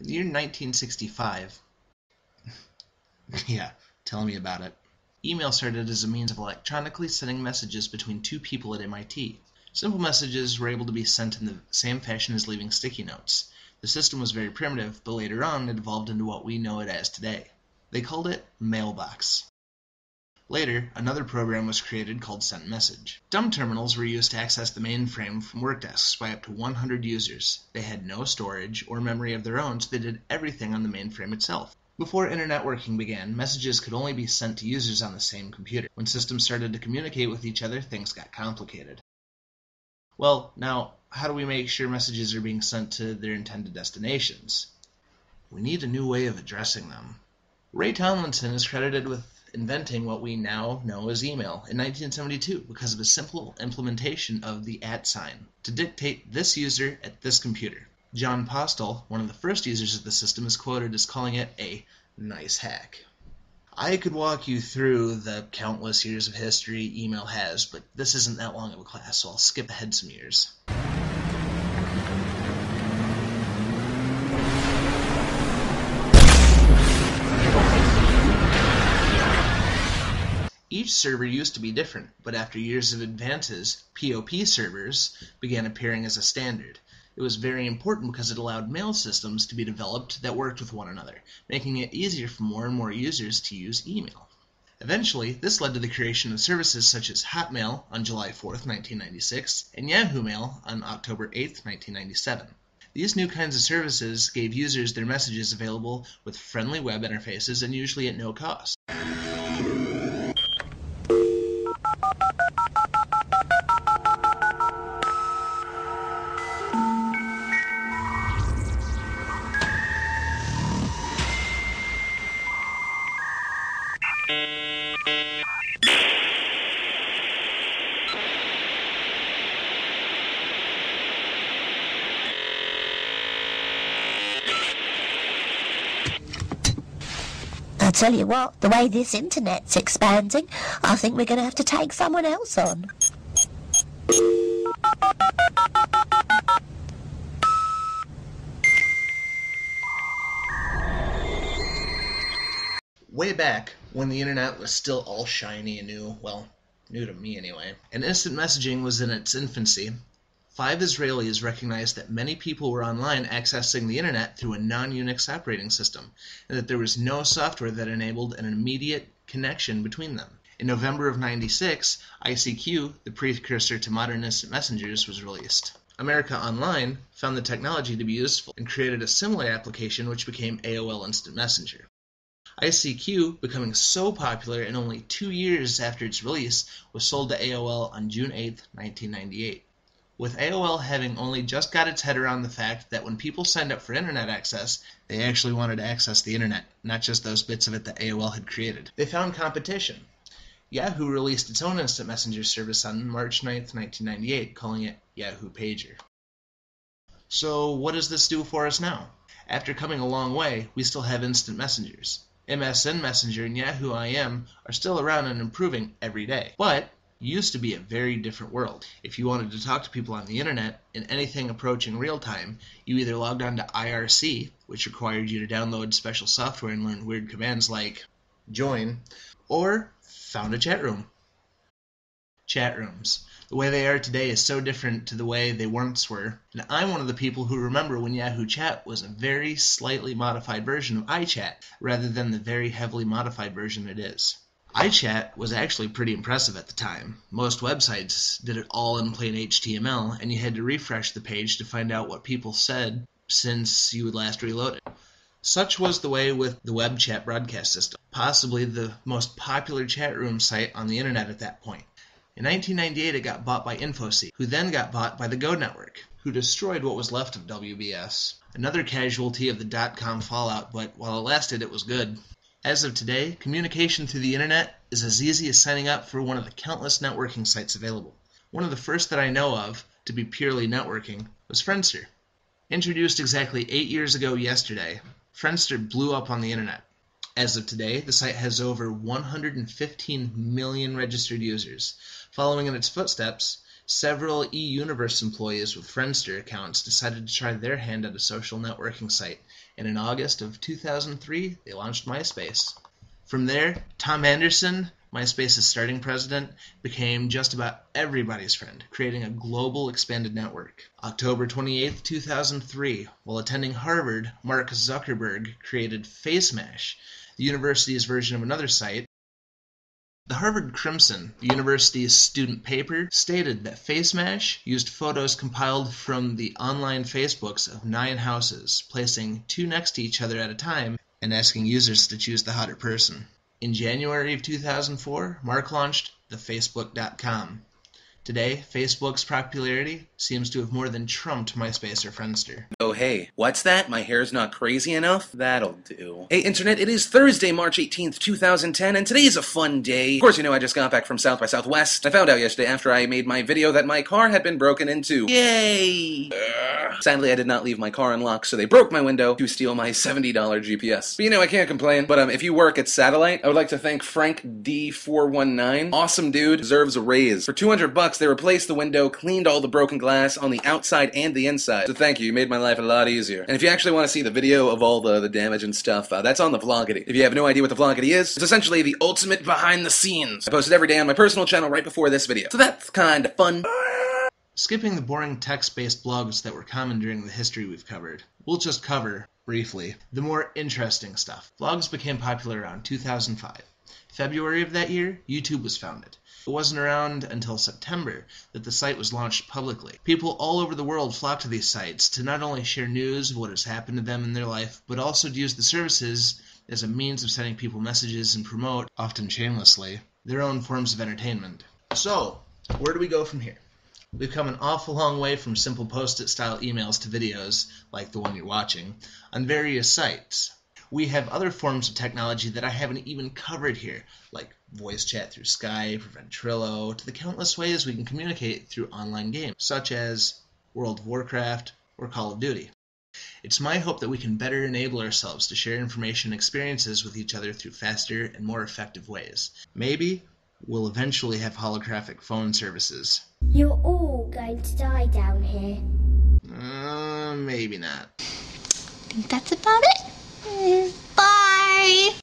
In the year 1965, yeah, tell me about it. Email started as a means of electronically sending messages between two people at MIT. Simple messages were able to be sent in the same fashion as leaving sticky notes. The system was very primitive, but later on it evolved into what we know it as today. They called it Mailbox. Later, another program was created called SendMessage. Dumb terminals were used to access the mainframe from work desks by up to 100 users. They had no storage or memory of their own, so they did everything on the mainframe itself. Before internet working began, messages could only be sent to users on the same computer. When systems started to communicate with each other, things got complicated. Well, now, how do we make sure messages are being sent to their intended destinations? We need a new way of addressing them. Ray Tomlinson is credited with inventing what we now know as email in 1972 because of a simple implementation of the @ sign to dictate this user at this computer. John Postel, one of the first users of the system, is quoted as calling it a nice hack. I could walk you through the countless years of history email has, but this isn't that long of a class, so I'll skip ahead some years. Each server used to be different, but after years of advances, POP servers began appearing as a standard. It was very important because it allowed mail systems to be developed that worked with one another, making it easier for more and more users to use email. Eventually, this led to the creation of services such as Hotmail on July 4th, 1996, and Yahoo Mail on October 8th, 1997. These new kinds of services gave users their messages available with friendly web interfaces and usually at no cost. I tell you what, the way this internet's expanding, I think we're going to have to take someone else on. Way back, when the internet was still all shiny and new, well, new to me anyway, and instant messaging was in its infancy, 5 Israelis recognized that many people were online accessing the internet through a non-Unix operating system, and that there was no software that enabled an immediate connection between them. In November of '96, ICQ, the precursor to modern instant messengers, was released. America Online found the technology to be useful and created a similar application which became AOL Instant Messenger. ICQ, becoming so popular in only 2 years after its release, was sold to AOL on June 8, 1998. With AOL having only just got its head around the fact that when people signed up for internet access, they actually wanted to access the internet, not just those bits of it that AOL had created. They found competition. Yahoo released its own instant messenger service on March 9, 1998, calling it Yahoo Pager. So what does this do for us now? After coming a long way, we still have instant messengers. MSN Messenger and Yahoo IM are still around and improving every day, but used to be a very different world. If you wanted to talk to people on the internet in anything approaching real time, you either logged on to IRC, which required you to download special software and learn weird commands like join, or found a chat room. Chat rooms. The way they are today is so different to the way they once were, and I'm one of the people who remember when Yahoo Chat was a very slightly modified version of iChat, rather than the very heavily modified version it is. iChat was actually pretty impressive at the time. Most websites did it all in plain HTML, and you had to refresh the page to find out what people said since you would last reload it. Such was the way with the web chat broadcast system, possibly the most popular chat room site on the internet at that point. In 1998, it got bought by Infoseek, who then got bought by the Go Network, who destroyed what was left of WBS. Another casualty of the dot-com fallout, but while it lasted, it was good. As of today, communication through the internet is as easy as signing up for one of the countless networking sites available. One of the first that I know of to be purely networking was Friendster. Introduced exactly 8 years ago yesterday, Friendster blew up on the internet. As of today, the site has over 115 million registered users. Following in its footsteps, several eUniverse employees with Friendster accounts decided to try their hand at a social networking site, and in August of 2003, they launched MySpace. From there, Tom Anderson, MySpace's starting president, became just about everybody's friend, creating a global expanded network. October 28, 2003, while attending Harvard, Mark Zuckerberg created FaceMash, the university's version of another site. The Harvard Crimson, the university's student paper, stated that FaceMash used photos compiled from the online Facebooks of 9 houses, placing 2 next to each other at a time and asking users to choose the hotter person. In January of 2004, Mark launched the Facebook.com. Today, Facebook's popularity seems to have more than trumped MySpace or Friendster. Oh hey, what's that? My hair's not crazy enough? That'll do. Hey Internet, it is Thursday, March 18th, 2010, and today is a fun day. Of course, you know I just got back from South by Southwest. I found out yesterday after I made my video that my car had been broken into. Yay! Sadly, I did not leave my car unlocked, so they broke my window to steal my $70 GPS. But you know, I can't complain. But if you work at Satellite, I would like to thank Frank D419. Awesome dude, deserves a raise. For $200, they replaced the window, cleaned all the broken glass on the outside and the inside. So thank you, you made my life a lot easier. And if you actually want to see the video of all the damage and stuff, that's on the Vlogity. If you have no idea what the Vlogity is, it's essentially the ultimate behind the scenes. I post it every day on my personal channel right before this video. So that's kind of fun. Skipping the boring text-based blogs that were common during the history we've covered, we'll just cover, briefly, the more interesting stuff. Blogs became popular around 2005. February of that year, YouTube was founded. It wasn't around until September that the site was launched publicly. People all over the world flocked to these sites to not only share news of what has happened to them in their life, but also to use the services as a means of sending people messages and promote, often shamelessly, their own forms of entertainment. So, where do we go from here? We've come an awful long way from simple post-it style emails to videos, like the one you're watching, on various sites. We have other forms of technology that I haven't even covered here, like voice chat through Skype or Ventrilo, to the countless ways we can communicate through online games, such as World of Warcraft or Call of Duty. It's my hope that we can better enable ourselves to share information and experiences with each other through faster and more effective ways. Maybe we'll eventually have holographic phone services. You're all going to die down here. Maybe not. I think that's about it. Bye!